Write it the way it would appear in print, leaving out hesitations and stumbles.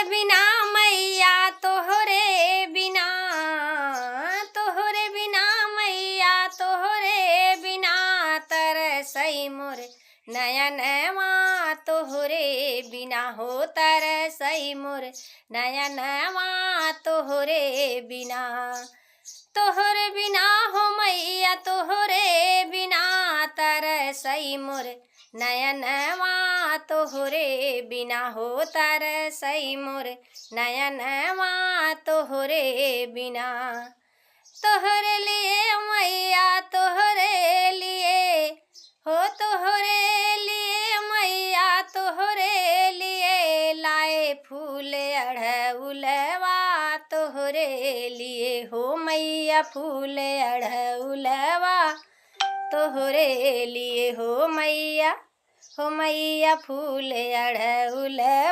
बिना मैया तोहरे बिना मैया तोहरे बिना तरसई मोर नयनवा तोहरे बिना हो तरसई मोर नयनवा तोहरे बिना तोहरे बिना हो मैया तोहरे बिना तरसई मोर नयनवा तोहरे बिना हो तरसई मोर नयनवा तोहरे बिना तोहरे लिए मैया तोहरे लिए हो तोहरे लिए मैया तोहरे लिए लाए फूल अढ़उलवा तोहरे लिए हो मैया फूल अढ़उलवा तोहरे लिए हो मैया फूल अढ़उलवा